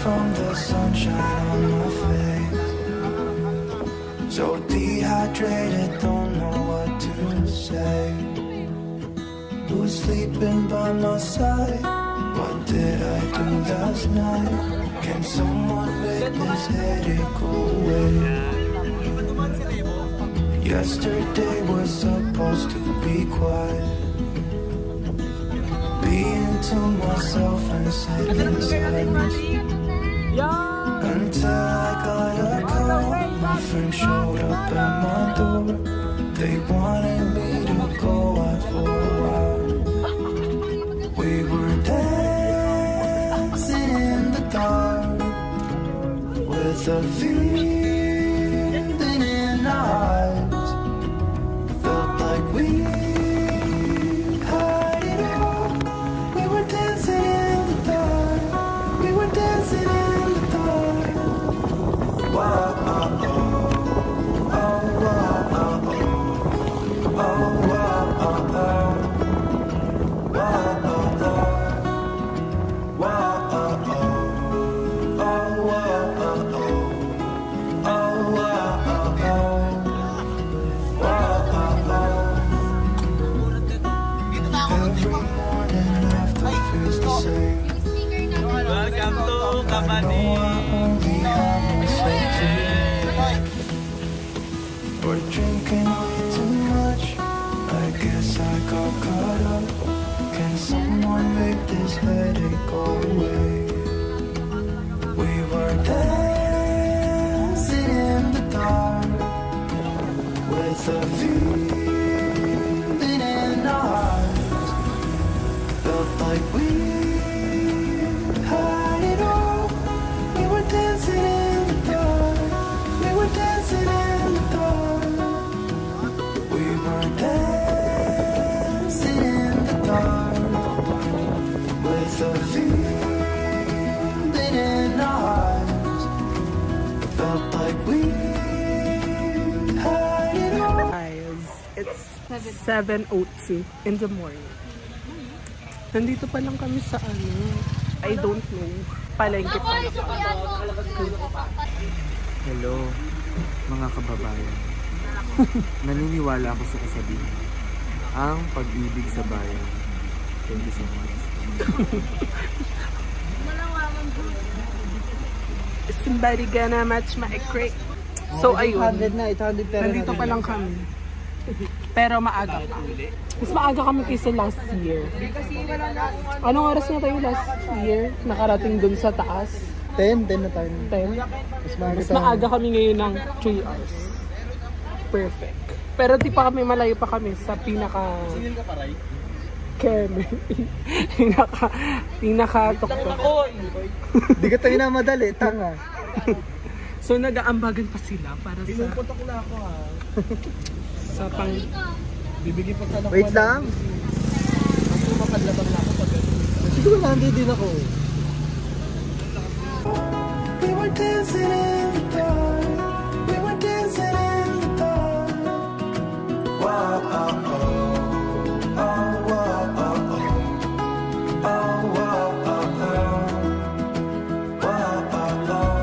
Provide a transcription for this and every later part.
from the sunshine on my face. So dehydrated, don't know what to say. Who's sleeping by my side? What did I do last night? Can someone make this headache go away? Yesterday was supposed to be quiet. Being to myself and sitting in silence. Until I got a call, my friend showed up at my door. They wanted me to go out for a while. We were dancing in the dark with a feeling in our eyes. Felt like we had it all. We were dancing in the dark. We were dancing in the dark. Wow, oh, oh, oh, wow, oh, oh, oh, wow, oh, oh. We're drinking way too much. I guess I got caught up. Can someone make this headache go away? We were dancing in the dark with a feeling in our eyes. Felt like we had it all. We were dancing in the dark. We were dancing in the dark. We were dancing in the dark with a feeling in our eyes. Felt like we had it all. Guys, it's 7:02 in the morning. Nandito pa lang kami sa ano, I don't know, palengke pa lang. Hello, mga kababayan. Naniniwala ako sa kasabihan. Ang pag-ibig sa bayan. Thank you so much. Somebody gonna match my crack. So ayun, 800 na, 800 pero nandito pa lang kami. Pero maaga pa. Mas maaga kami kaysa last year. Anong oras na tayo last year? Nakarating dun sa taas? 10 na tayo. 10? Mas maaga kami ngayon ng 3 hours. Perfect. Pero di pa kami, malayo pa kami sa pinaka... Keme. Pinaka-tok-tok. Di ka tayo na madali, tanga. So nag-aambagan pa sila para sa... Pinupunta ko na ako ha. Sa pang... Bibigyan pa sana. Wait lang. Ako makadlabang na ako pag siguro nandito din ako. We were dancing in the dark. We were dancing in the dark. Wow, oh, oh. Oh, wow, oh, oh. Oh, wow, oh, oh. Wow, oh, oh.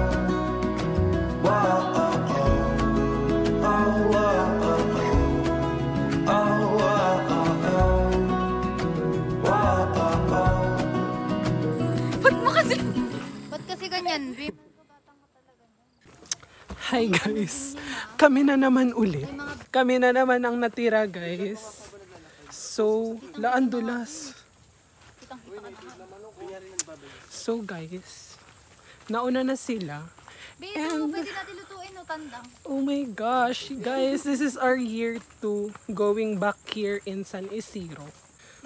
Wow, oh, oh. Oh, wow, oh, oh. Oh, wow, oh, oh. Wow, oh, oh. Ba't kasi ganyan, babe? Hi guys! Kami na naman ulit. Kami na naman ang natira guys. So, laandulas. So guys, nauna na sila. Babe, ano, pwede natin lutuin o tandang? Oh my gosh, guys, this is our year 2 going back here in San Isidro.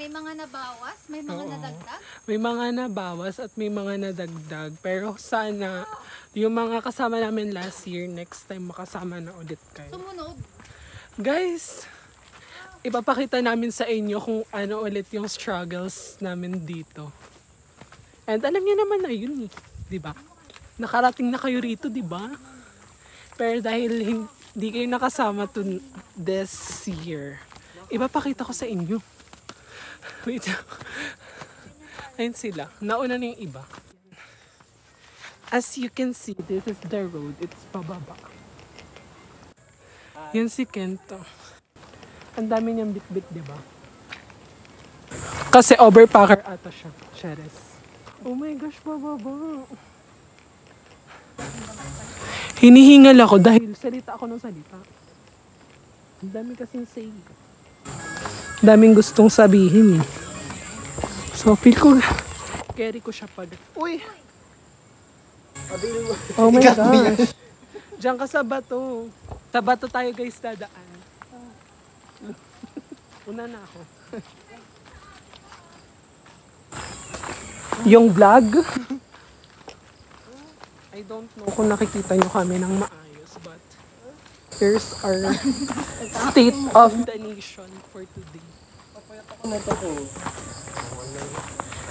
May mga nabawas? May mga nadagdag? May mga nabawas at may mga nadagdag. Pero sana, yung mga kasama namin last year, next time makasama na ulit kayo. Sumunod. Guys, ipapakita namin sa inyo kung ano ulit yung struggles namin dito. And alam niyo naman na yun, diba? Nakarating na kayo rito, diba? Pero dahil hindi kayo nakasama to this year, ipapakita ko sa inyo. Wait. Ayun sila. Nauna na yung iba. As you can see, this is the road. It's pababa. Yan si Kento. Ang dami niyang bit-bit, di ba? Kasi overpacker ata siya. Cheres. Oh my gosh, pababa. Hinihingal ako dahil salita ako ng salita. Ang dami kasing say. Daming gustong sabihin eh. So, feel ko, carry ko siya pag... Uy! Oh my gosh. Diyan ka sa bato. Sa bato tayo guys dadaan. Una na ako. Yung vlog. I don't know kung nakikita nyo kami ng maayos, but here's our state of the nation for today.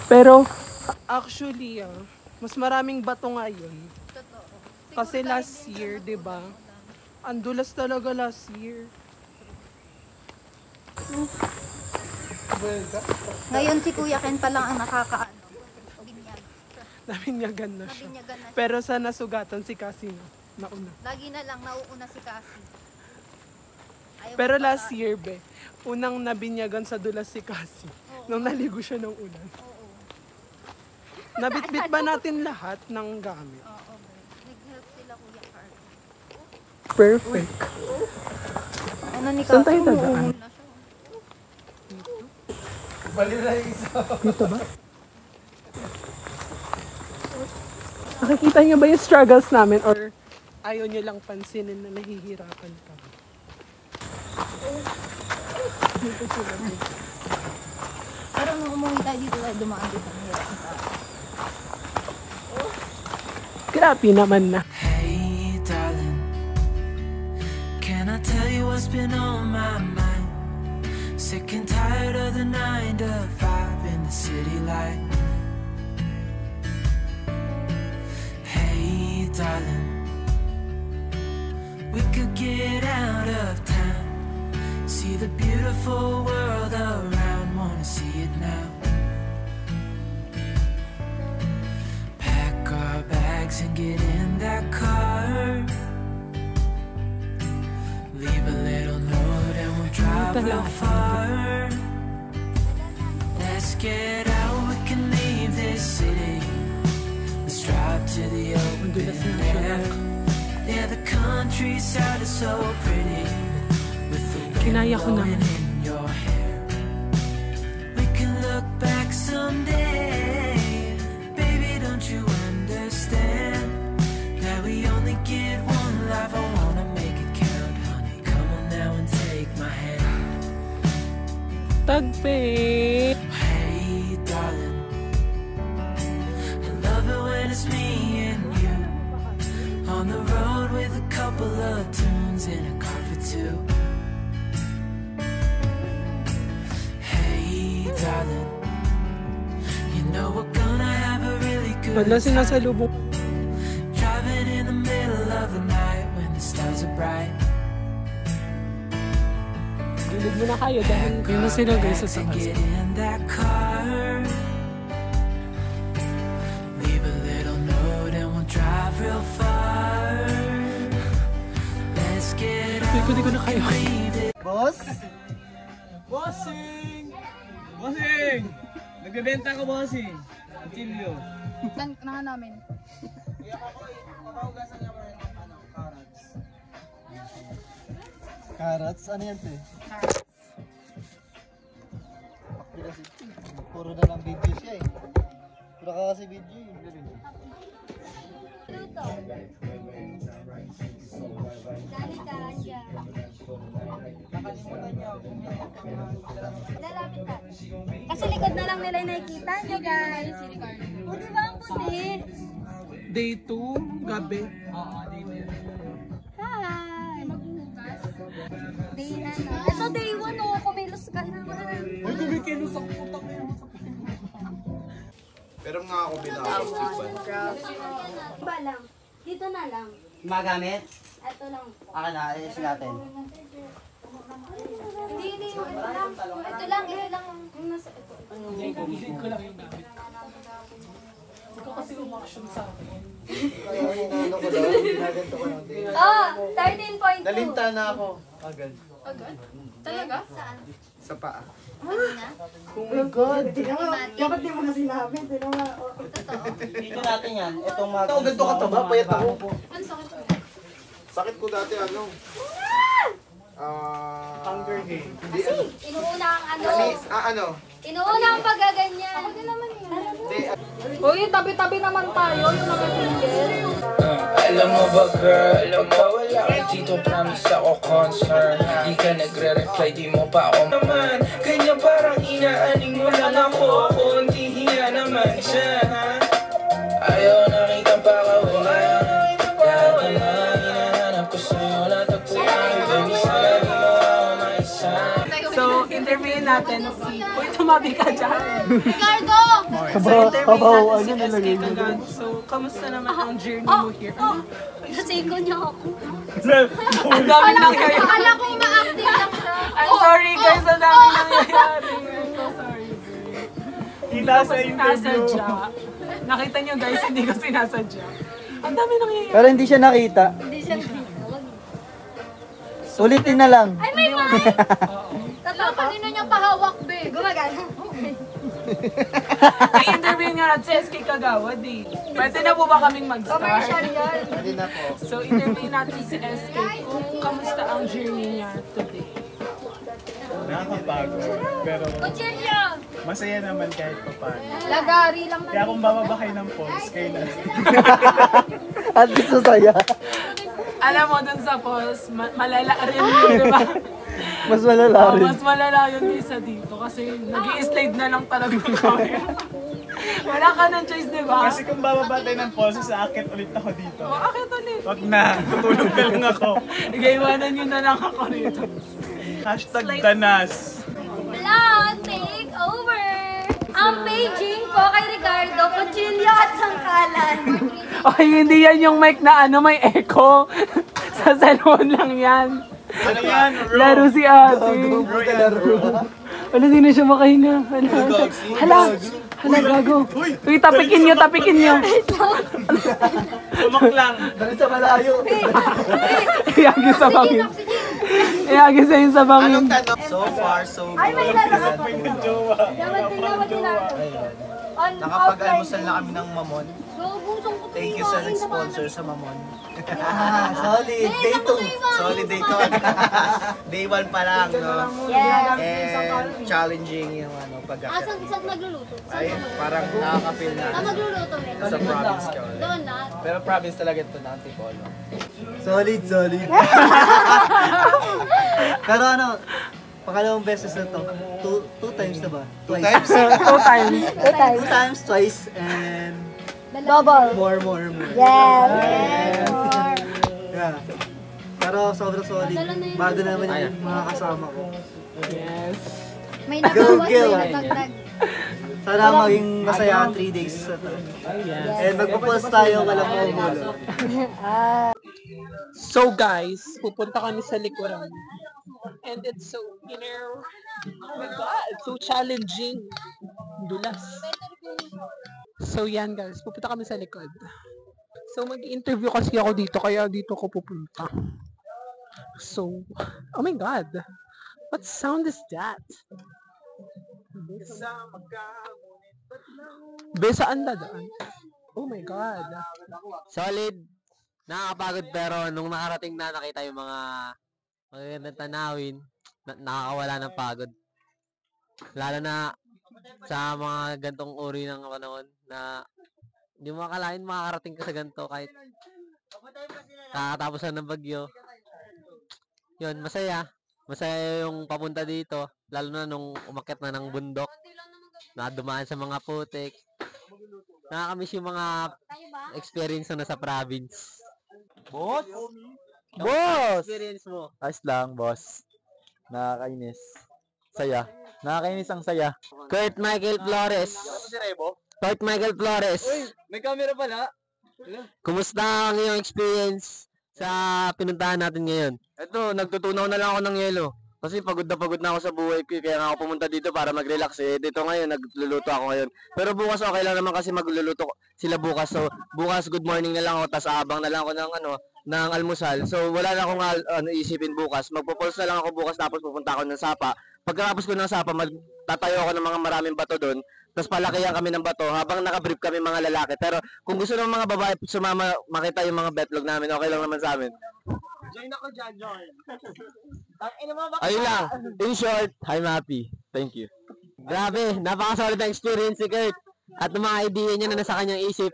Pero actually, mas maraming bato ngayon. Kasi last year, 'di ba? Ang dulas talaga last year. Ngayon si Kuya Ken pa lang ang nakakaano. Binyag. Nabinyagan na siya. Nabinyagan na siya. Pero sa nasugatan si Cassie nauna. Lagi na lang nauuna si Cassie. Ayaw Pero mo last baka- year, be, unang nabinyagan sa dulas si Cassie. Nung naligo siya ng ulan. Oo. Nabitbit ba natin lahat ng gamit? Oo. Nag-help sila Kuya Carl. Perfect. Ano ni Saan tayo Cassie? dadaan? Na siya. Dito ba? Nakikita niyo ba yung struggles namin or ayaw niyo lang pansinin na nahihirapan ka? Pero nung umuwi tayo dito, tayo dumaan dito. Ang hirap ng tao. Grabe naman na. Hey, darling, can I tell you what's been on my mind? Sick and tired of the 9 to 5 in the city life. Hey, darling, we could get out of town, see the beautiful world around, wanna see it now. Pack our bags and get in that car, leave a little note and we'll drive real far. Let's get out, we can leave this city. Let's drive to the open air. Yeah, the countryside is so pretty with the Kinaya ko wind naman. blowing in your hair. We can look back someday, baby, don't you understand that we only get one life? I wanna make it count, honey. Come on now and take my hand. Tagpe! Hey, darling, I love it when it's me and you on the road with a couple of tunes in a car for two. Hey, darling, you know we're gonna have a really good Wala time, sinasalubong. driving in the middle of the night when the stars are bright. Gilid mo na kayo dahil yun na sila guys sa And taas. get in that car, leave a little note and we'll drive real far. Let's get out, Hindi ko na kayo. leave it. Boss? Bossing! Bossing! Nagbebenta ka, bossing. Chilio. Plan na nga namin. Carrots? Ano yan, te? Puro na lang video siya eh. Puro ka kasi video eh. Kasi likod na lang nila yung nakikita nyo, guys. O, di ba ang puti? Day 2, gabi. Hi! Day ano? Ito day 1, oh. Kumilos ka naman. Ay, kumikilos ako. Pero nga ako binakasipan. Ba lang? Dito na lang. Magamit? Ito lang po. Akin na, ayos natin. Hindi. Ito lang. Ito lang. Yung nasa ito. Hindi ko lang yung gamit. Ikaw kasi umaksyon sa akin. Kaya inaano ko lang, ginaganto ko lang din. Oh, 13.2. Nalinta na ako. Agad. Agad? Talaga? Saan? Sa paa. Kanina? Oh my God! Animatic? Bakit di mo kasi namin? Totoo. Video natin yan. Itong mga... Ito, ganito kataba, payat ako. Ano sakit mo? Sakit ko dati ano. Hunger Games. Hindi ano. Inuuna ang ano. Ano? Inuuna ang pagaganyan. Ako din naman yun. Hindi. Uy, tabi-tabi naman tayo, yung mga single. Alam mo ba girl, pagka wala ka dito, promise ako concern. Di ka nagre-reply, di mo pa ako naman. Kanya parang inaaning mo lang ako. Konti hiya naman siya, ha? Ayaw nakita pa ka wala. Lahat ng mga hinahanap ko sa'yo, natagpuan. Baby, sa lagi mo ako maisa. So, interviewin natin si... Uy, tumabi ka dyan. Ricardo! So, interviewin natin si SK Kagad. So, kamusta naman ang journey mo here? Kasi ko niya ako. Ang dami nangyayari. Akala ko ma-acting lang siya. I'm sorry guys, ang dami nangyayari. I'm so sorry. Hindi ko sinasadya. Nakita niyo guys, hindi ko sinasadya. Ang dami nangyayari. Pero hindi siya nakita. Hindi siya tinawag. Ulitin na lang. Ay, may mic! Totoo, kanino niya pahawak, be? Gumagana. I-interview nga natin si SK Kagawad eh. Pwede na po ba kaming mag-start? Commercial yan. Hindi na po. So, interview natin si SK kung kamusta ang journey niya today. Nakakapagod, pero Kutsilyo! masaya naman kahit pa paano. Lagari lang Kaya kung bababakay ng pulse, kayo na. At least masaya. Alam mo, dun sa post, malala rin yun, di ba? Mas malala rin. Mas malala yun kaysa dito kasi nag-i-slide na lang talaga kami. Wala ka ng choice, di ba? Kasi kung bababa tayo ng pulse, sa akit ulit ako dito. O, akit ulit. Wag na, tutulog na lang ako. Igaiwanan nyo na lang ako rito. Hashtag danas. Vlog take over! Ang paging ko kay Ricardo, Kutsilyo at Sangkalan. Okay, hindi yan yung mic na ano, may echo. Sa cellphone lang yan. Ano yan? Laro si ate. Wala, di na siya makahinga. Hala, gago. Uy, tapikin nyo. Sumak lang. Dali sa malayo. Iyagi sa bangin. Iyagi sa yung sa bangin. Anong tanong? So far, so Ay, may good. lalabas. May jowa. Dapat din Nakapag-almusal na kami ng mamon. Thank you sa nag-sponsor sa mamon. Solid. Day 2. Solid day 2. Day 1 pa lang, no? Yes. And challenging yung ano, pag-akit. Saan nagluluto? Ay, parang nakaka-feel na Saan magluluto, men? sa province ka ulit. Doon na. Pero province talaga ito na Antipolo. Solid. Pero ano, pangalawang beses na to. Two times na ba? Twice. Two times, twice, and Double. more. Yes. Yeah. Pero sobrang solid. Bago naman yung mga kasama ko. May nakawas, Gil. may natagdag. Sana maging masaya ang 3 days na to. And magpo-post tayo, walang maumulo. So guys, pupunta kami sa likuran. And it's so, oh my God, it's so challenging. Dulas. So yan guys, pupunta kami sa likod. So mag-interview kasi ako dito, kaya dito ko pupunta. So, oh my God, what sound is that? Besaan dadaan. Oh my God. Solid. Nakakapagod pero nung nakarating na nakita yung mga magagandang tanawin, nakakawala ng pagod. Lalo na sa mga gantong uri ng panahon na hindi mo akalain makakarating ka sa ganito kahit kakatapos ng bagyo. Yun, masaya. Masaya yung papunta dito, lalo na nung umakyat na ng bundok, na dumaan sa mga putik. Nakakamiss yung mga experience na sa province. Boss! Experience mo? Ayos lang, boss. Nakakainis. Saya. Nakakainis ang saya. Kurt Michael Flores. Kurt Michael Flores. May camera pala. Kumusta ang iyong experience sa pinuntahan natin ngayon? Ito, nagtutunaw na lang ako ng yelo. Kasi pagod na ako sa buhay ko, kaya nga ako pumunta dito para mag-relax eh. Dito ngayon, nagluluto ako ngayon. Pero bukas okay lang naman kasi magluluto sila bukas. So, bukas good morning na lang ako, tas abang na lang ako ng almusal. So, wala na akong isipin bukas. Magpo-pulse na lang ako bukas tapos pupunta ako ng Sapa. Pagkatapos ko ng Sapa, tatayo ako ng mga maraming bato doon. Tapos palakihan kami ng bato habang nakabrief kami mga lalaki. Pero kung gusto ng mga babae sumama, makita yung mga betlog namin, okay lang naman sa amin. Join ako dyan, join. Ayun lang. In short, I'm happy. Thank you. Grabe, napaka-solid na experience si Kurt. At ng mga idea niya na nasa kanyang isip.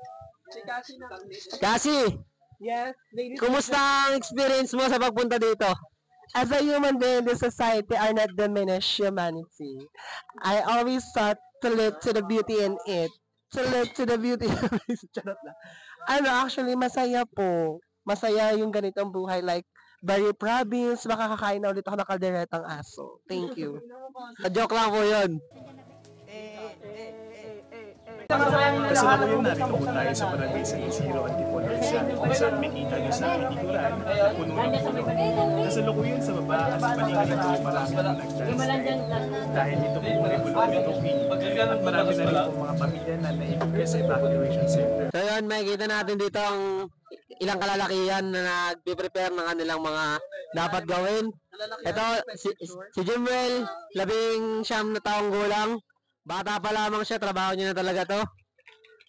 Kasi, Yes, kumusta ang experience mo sa pagpunta dito? as a human being in this society are not diminish humanity. I always thought to look to the beauty in it. To look to the beauty. Charot lang. Actually, masaya po. Masaya yung ganitong buhay. Like, very province, makakakain na ulit ako ng kalderetang aso. Thank you. Joke lang po yun. Kasalukuyan narito po tayo sa Barangay San Isidro, Antipolo, Rizal, kung saan makita nyo sa likuran, puno ng puno. Kasalukuyan sa baba at sa paligid nito, marami na nag-translate. Dahil ito po ay bulong ng tubig. At marami na rin po mga pamilya na naibigay sa evacuation center. So yun, makikita natin dito ang ilang kalalakihan na nag-prepare ng kanilang mga dapat gawin. Ito, si Jimwell, 19 na taong gulang. Bata pa lamang siya, trabaho niya na talaga to.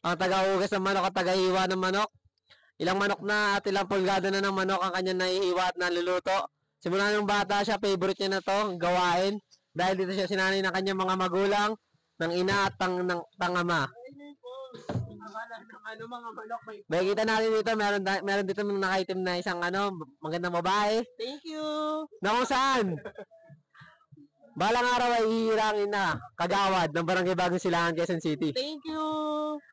Ang taga-ugas ng manok at taga-hiwa ng manok. Ilang manok na at ilang pulgada na ng manok ang kanya naihiwa at naluluto. Simula nung bata siya, favorite niya na to, gawain. Dahil dito siya sinanay ng kanyang mga magulang, ng ina at ng ama. Makikita natin dito, meron dito nakaitim na isang magandang babae. Thank you! Na kung saan? Balang araw ay ihirangin na kagawad ng Barangay Bagong Silangan, Quezon City. Thank you!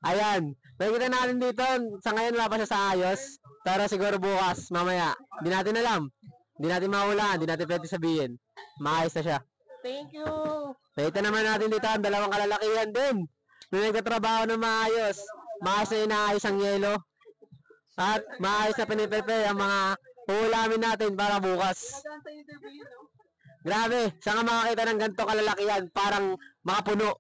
Ayan, nakikita natin dito, sa ngayon wala pa siya sa ayos, pero siguro bukas, mamaya, hindi natin alam. Hindi natin mahulaan, hindi natin pwede sabihin. Maayos na siya. Thank you! Nakita naman natin dito ang dalawang kalalakihan din. Na nagtatrabaho ng maayos. Maayos na inaayos ang yelo. At maayos na piniprepare ang mga uulamin natin para bukas. Grabe, saan ka makakita ng ganito kalalakihan? Parang makapuno.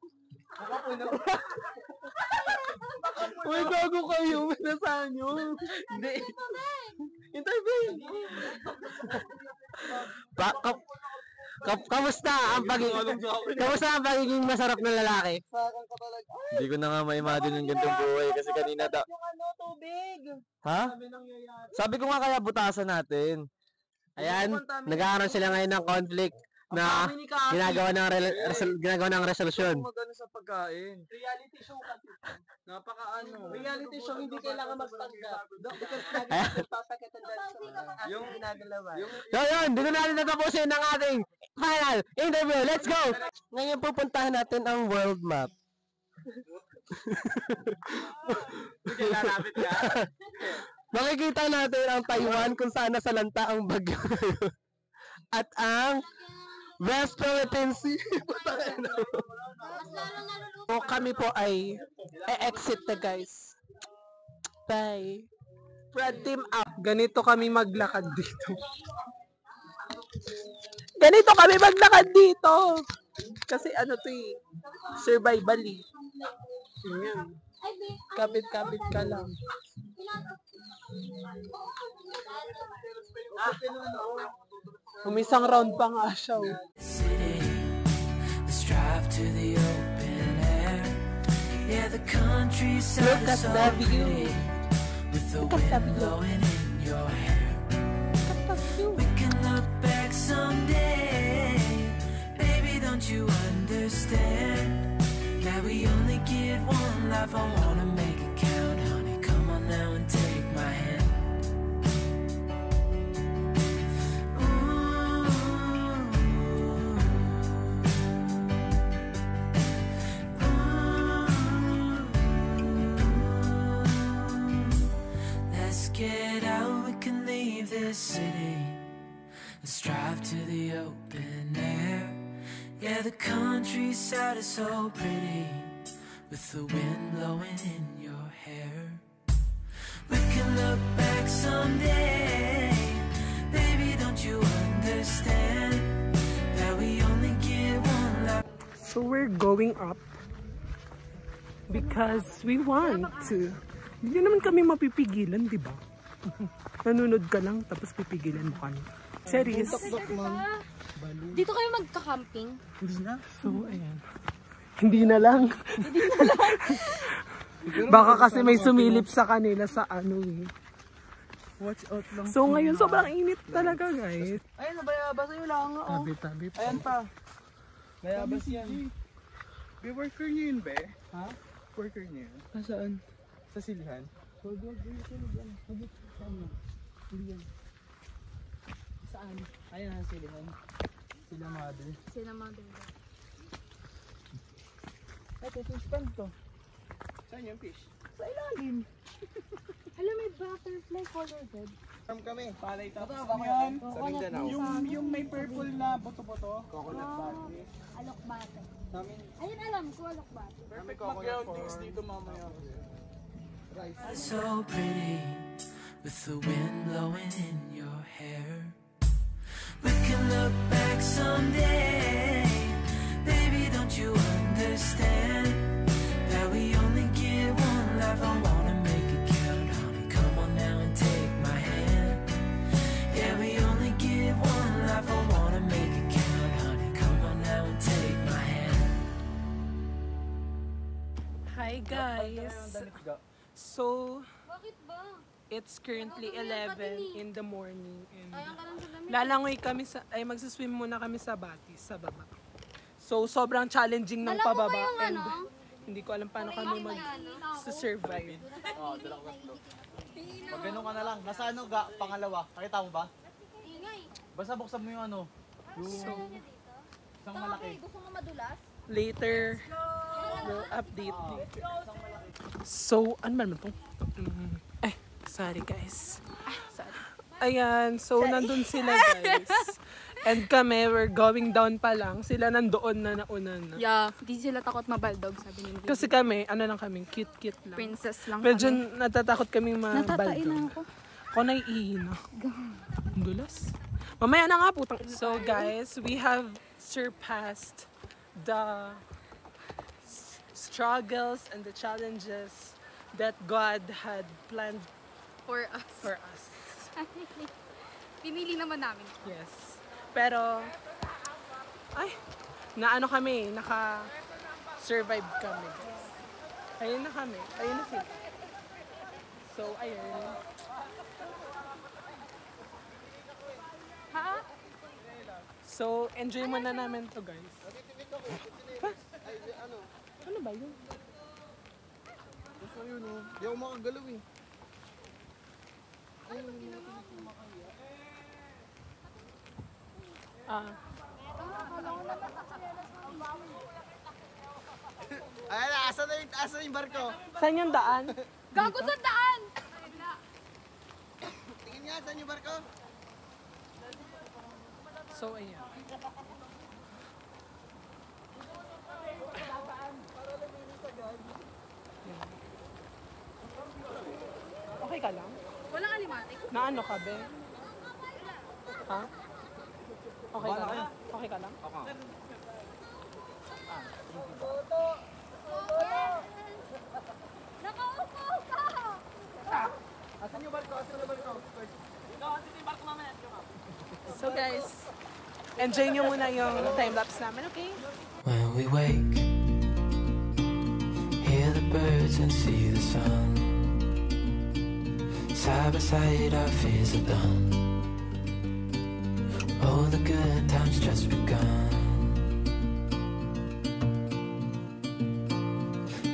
Uy, gago kayo. Nasaan nyo? Hindi. Hintay, babe. Kamusta ang pagiging masarap na lalaki? Hindi ko na nga ma-imagine yung gantong buhay kasi kanina Tubig. Ha? Sabi ko nga kaya butasan natin. Ayan, nag-aaral sila ngayon ng conflict na ginagawa ng resolusyon. Magano sa pagkain. Reality show kasi. Reality show, hindi kailangan magpanggap. Yung ginagalawan. So yun, dito natin natapusin ang ating final interview. Let's go! Ngayon pupuntahan natin ang world map. Lalapit ka? Makikita natin ang Taiwan kung saan nasalanta ang bagyo ngayon. At ang West Philippine Sea. O kami po ay exit na guys. Bye. Brad team up. Ganito kami maglakad dito. Kasi to survival eh. Ayan. Kapit-kapit ka lang. Umisang round pa nga siya. Look at the view. Look at the view. We can look back someday. Baby, don't you understand? Yeah, we only get one life. I wanna make it count, honey. Come on now and take my hand. Let's get out, we can leave this city. Let's drive to the open air. Yeah, the countryside is so pretty, with the wind blowing in your hair. We can look back someday. Baby, don't you understand? So we're going up because we want to. Hindi naman kami mapipigilan, di ba? Nanunod ka lang tapos pipigilan mo kami. Serious. Dito kayo magka-camping? Hindi na. So, ayan. Hindi na lang. Baka kasi may sumilip sa kanila sa ano eh. Watch out lang. So ngayon sobrang init talaga guys. Ayun, nabayabas sa'yo lang nga. Oh. Tabi-tabi po. Ayan pa. Bayabas yan. Be worker niyo yun, be? Ha? Worker niyo yun? Nasaan? Sa silihan? Saan? Ayun ang silihan. Sila mother. Sila mother. Ito, fish pan to. Saan yung fish? Sa ilalim. Alam, may butterfly color red. Kami. Palay tapos yan. sa Mindanao. Yung may purple na boto-boto. Coconut body. Alokbate. Namin. Ayun, alam ko, alokbate. Kami coconut for dito mamaya. So pretty with the wind blowing in your hair. We can look back someday. Baby, don't you understand that we only get one life? I wanna make it count, honey. Come on now and take my hand. Yeah, we only get one life. I wanna make it count, honey. Come on now and take my hand. Hi guys. So Bakit ba? it's currently 11 in the morning and Sayang ka lang sa lamig. lalangoy kami sa magsiswim muna kami sa Batis sa baba. So sobrang challenging ng Alam mo ba pababa yung and ano? hindi ko alam paano kami mag-survive. Pag ganun ka na lang. Nasa ano pangalawa? Nakita mo ba? Ingay. Basta buksan mo yung ano. Yung isang malaki. Gusto mo madulas? Later we'll update. So ano ba naman to? Sorry guys. Ayan, so nandun sila guys. And kami, we're going down pa lang. Sila nandoon na nauna na. Yeah, di sila takot mabaldog, sabi ni Vivi. Kasi kami, ano lang kami, cute-cute lang. Princess lang Medyo kami. natatakot kaming Natatain na mabaldog. ako. Ako naiihi na. Ang dulas. Mamaya na nga putang. So guys, we have surpassed the struggles and the challenges that God had planned For us. for us. Pinili naman namin. Yes. Pero, ay, naano kami, naka-survive kami. Guys. Ayun na kami. Ayun na sila. So, ayun. Ha? So, enjoy muna namin to guys. Ha? Ano ba yun? Basta yun oh. Di ako makagalaw eh. Ay, asa na yung barko? Saan yung daan? Gago sa daan! Tingin nga, saan yung barko? So, ayan. Okay ka lang? Walang alimatic. Naano ka, be? Ha? Okay ka lang? Okay ka lang? Nakaupo ka! Asan yung barko? Asan yung barko? So guys, enjoy nyo muna yung time-lapse namin, okay? When we wake, hear the birds and see the sun. Side by side our fears are done. Oh, the good times just begun.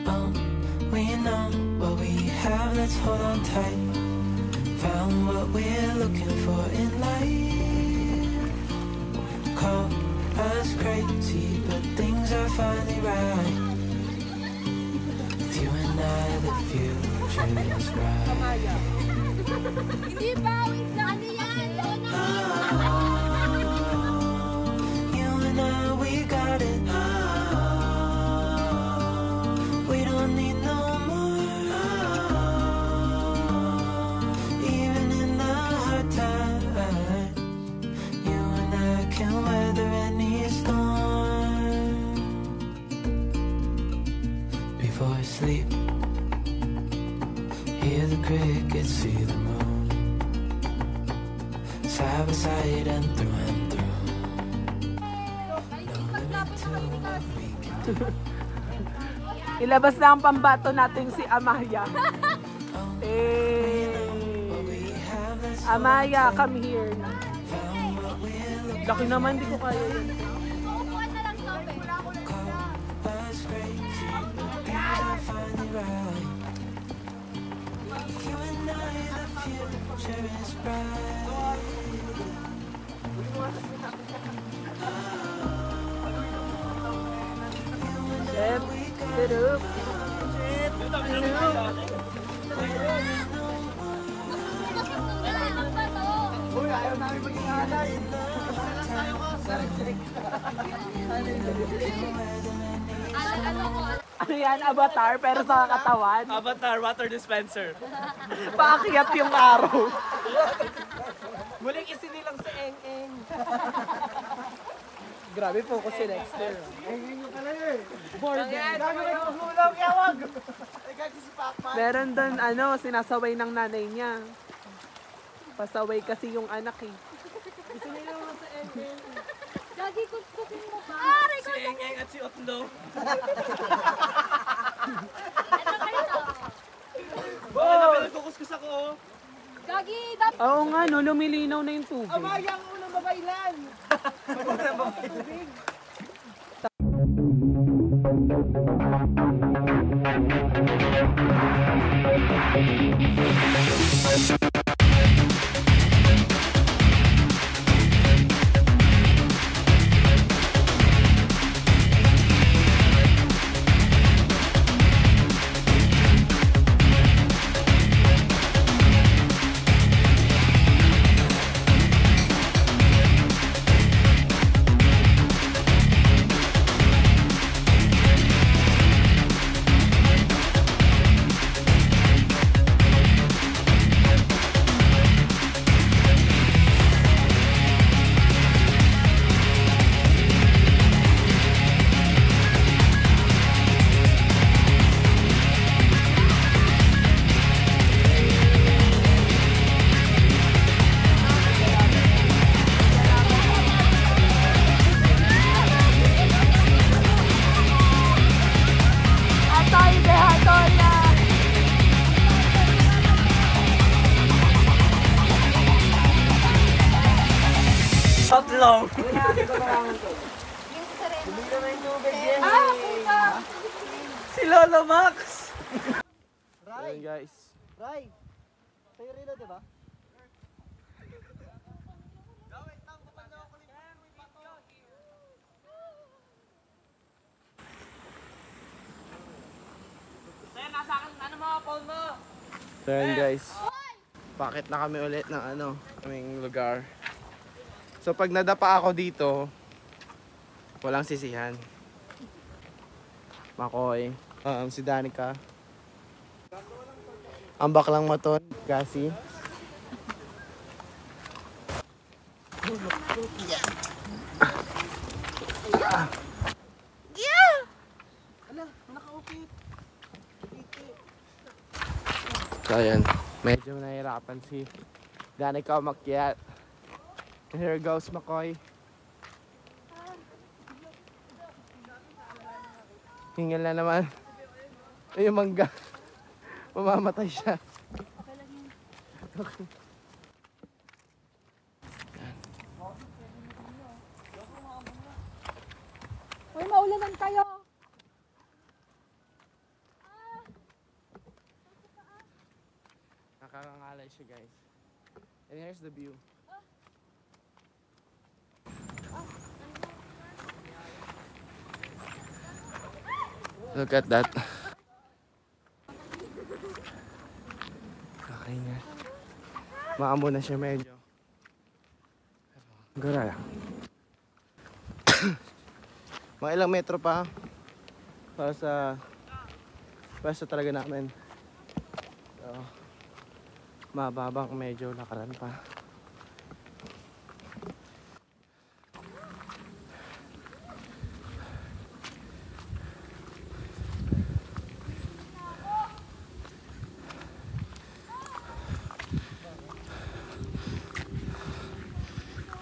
Oh, we know what we have, let's hold on tight. Found what we're looking for in life. Call us crazy, but things are finally right. With you and I, the future is bright. Hindi ba? Wait lang. Ano yan? You and I, we got it. We don't need no more. Even in the hard time, you and I can weather any storm. side by side and through and through. Ilabas na ang pambato natin si Amaya. Amaya, come here. Laki naman, di ko kaya yun. Ayaw namin mag-ingalay. Ano yan? Avatar pero sa katawan? Avatar water dispenser. Paakyat yung araw. Muling isinilang sa Eng-Eng. Grabe po ko si Dexter. Meron doon sinasaway ng nanay niya. Pasaway kasi yung anak eh. Lagi kuskusin mo ka. Si Eng-Eng at si Otlo. Baka na pinagkukuskus ako. Gagi, dapat. Oo nga, no, lumilinaw na yung tubig. Amaya ang unang babailan. Otlo. Si Lolo Max. Ray, guys. Ray. Tayo rito, di ba? So yun guys, pakit na kami ulit ng kaming lugar. So pag nadapa ako dito, walang sisihan. Makoy, si Danica, ang baklang maton, Kasi. So ayan, medyo nahihirapan si Danica umakyat. And here goes Makoy. Hingal na naman. Ay, yung mangga. Mamamatay siya. Okay. Uy, maulanan kayo. Nakakangalay siya guys. And here's the view. Look at that. Kakaingat. Maamo na siya medyo. Gara lang. Mga ilang metro pa para sa pwesto talaga namin. So, mababang medyo lakaran pa.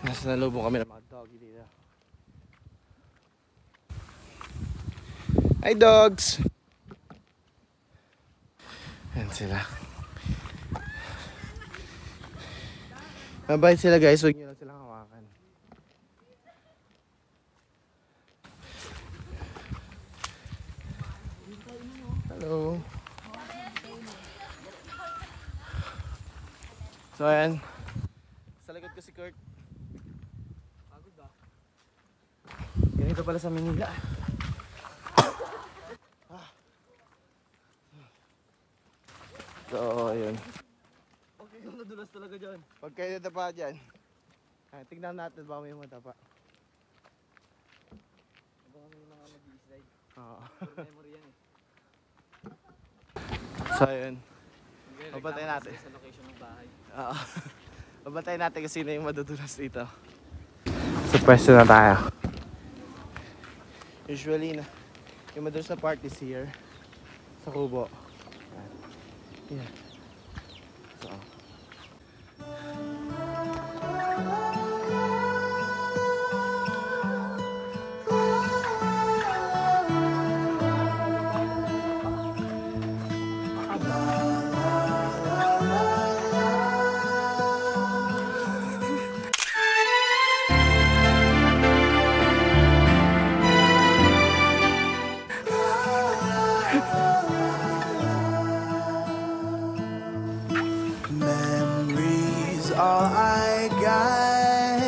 Nasa nalubong kami ng mga doggy dito. Hi dogs! Ayan sila. Mabait sila guys, huwag nyo lang silang hawakan. Hello! So ayan, sa likod ko si Kurt. Ganito pala sa Manila. So, ayun. Okay, kung nadulas talaga dyan. Pag kayo natapa dyan, tignan natin ba may matapa. Baka may mga mag-i-slide. Oo. For memory yan eh. So, ayun. Pabantayin natin. Sa location ng bahay. Oo. Pabantayin natin kung sino yung madudulas dito. Sa pwesto na tayo. Usually, yung madulas na part is here. Sa kubo. Yeah. So. Memories all I got,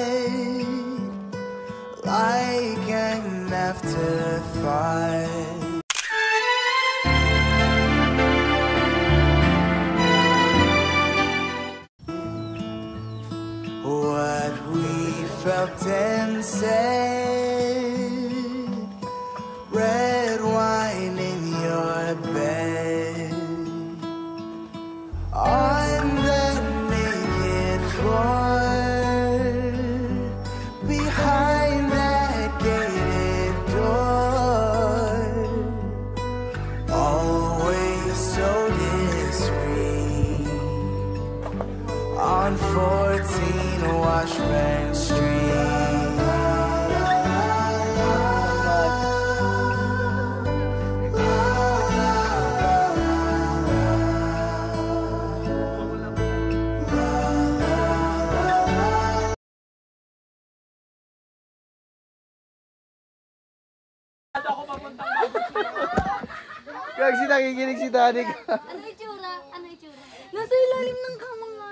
like an afterthought. What we felt and said, red wine in your bed, on the naked floor, behind that gated door, always so discreet, on 14 Washburn Street. Kaya si nakikinig si Daddy ka. Ano itsura? Ano itsura? Nasa ilalim ng kama nga.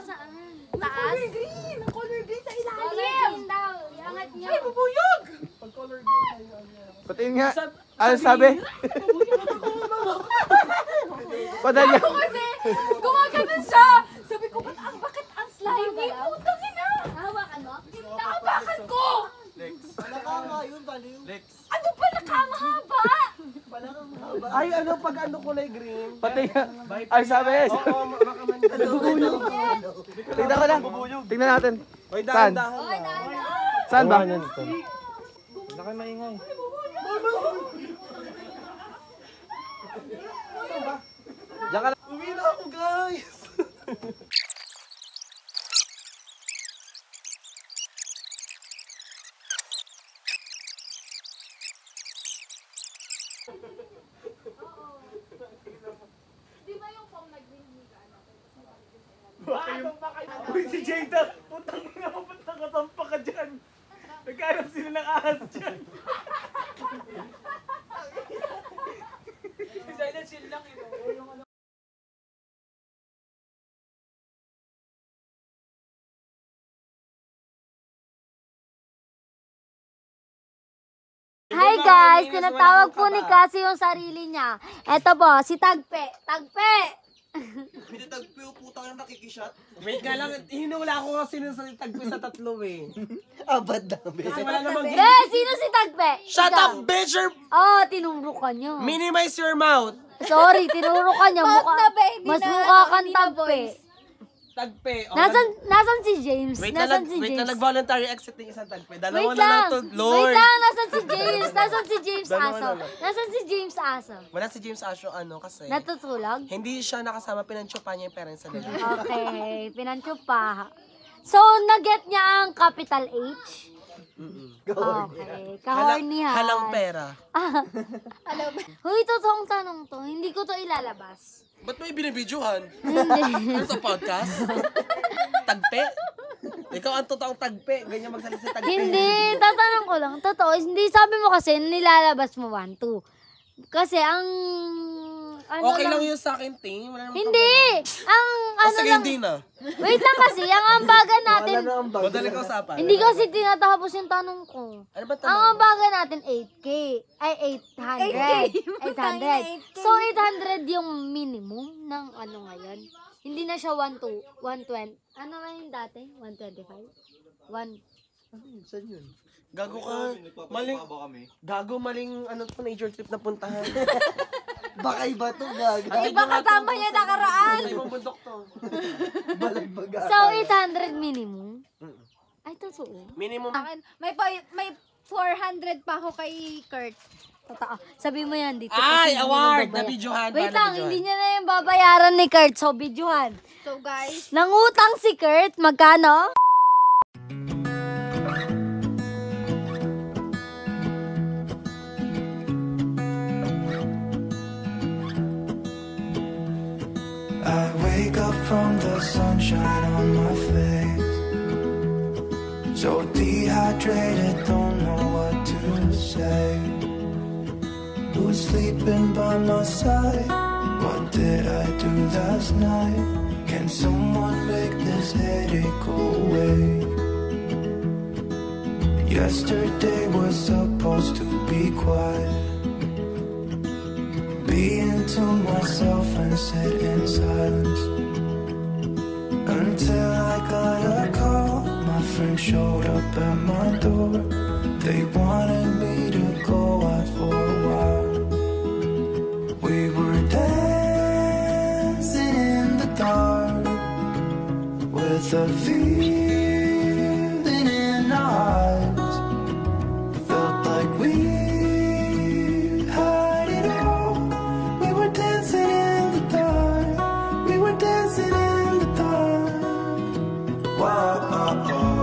Saan? Taas? Color green! Ang color green sa ilalim! Color green daw. Iangat niyo. Ay, bubuyog! Pag color green tayo. Patiin nga. Ano sabi? Padan niya. Ako kasi, gumaganon siya. Sabi ko, bakit ang slimy? Putang ina! Hawakan mo? Nakabakan ko! Palakama yun, baliw. Ano pala kamahaba? Ay, ano pag ano kulay green? Pati nga. Ay, sabi. Oo, makamanda. Tingnan ko lang. Tingnan natin. Oy, Saan? dahan-dahan. Saan ba? Wala kayo maingay. Diyan ka lang. Uwi na ako, guys! Di ba yung pang nag-green ka? Uy, si Jada! Putang ina mo, ba't nakatampa ka dyan? Nagkahanap sila ng ahas dyan. Si Jada, chill lang yun. Hi guys! Tinatawag po ni Cassie yung sarili niya. Eto po, si Tagpe. Tagpe! Hindi tagpi o putang na nakikishot. Wait nga lang, hinula ko kasi sino sa tagpi sa tatlo eh. Abad dami. Kasi wala namang Sino si Tagpe? Shut Ikaw. up, bitch! Oh, tinuro ka niyo. Minimize your mouth. Sorry, tinuro ka niya. Mas mukha kang Tagpe. Tagpe. Oh, Nasan si James? Wait Nasan si wait James? na nag-voluntary exit ng isang tagpe. Wait Dalawa na lang lang. to, Lord. Wait lang, nasan si James? Nasan si James Dalawa Aso? na lang. Nasan si James Aso? Wala si James Asho kasi Natutulog? hindi siya nakasama, pinancho pa niya yung parents nila. Okay, pinancho pa. So, nag-get niya ang capital H? Okay. Kahornihan. Halang pera. Huy, totoong tanong to. Hindi ko to ilalabas. Ba't mo ibinibidyohan? Hindi. Ano to, podcast? Tagpe? Ikaw ang totoong tagpe. Ganyan magsalita sa tagpe. Hindi. Tatanong ko lang. Totoo. Hindi sabi mo kasi nilalabas mo 1, 2. Kasi ang... Ano okay lang yun sa akin, Ting. Hindi! Ang ano sige, lang... hindi na. Wait lang kasi, ang ambagan natin... Madaling kausapan. Hindi kasi tinatapos yung tanong ko. Ano ba tanong? Ang ambagan natin 8K. Ay, 800. So, 800 yung minimum ng ano ngayon. Hindi na siya 120. Ano nga yung dati? 125? Saan yun? Gago ka. Maling ano to, nature trip na puntahan. Baka iba to, gago. Iba kasama niya nakaraan. Sa ibang bundok to. So, 800 minimum? Ay, totoo. Minimum. May 400 pa ako kay Kurt. Totoo. Sabi mo yan dito. Ay, award! Nabidyohan. Wait lang, hindi niya na yung babayaran ni Kurt. So, bidyohan. So, guys. Nangutang si Kurt. Magkano? I wake up from the sunshine on my face, so dehydrated, don't know what to say. Who's sleeping by my side? What did I do last night? Can someone make this headache go away? Yesterday was supposed to be quiet, being to myself and sit in silence, until I got a call. My friend showed up at my door. They wanted me to go out for a while. We were dancing in the dark with a feeling in our eyes. Felt like we had it all. We were dancing in the dark. We were dancing in the dark. Wow.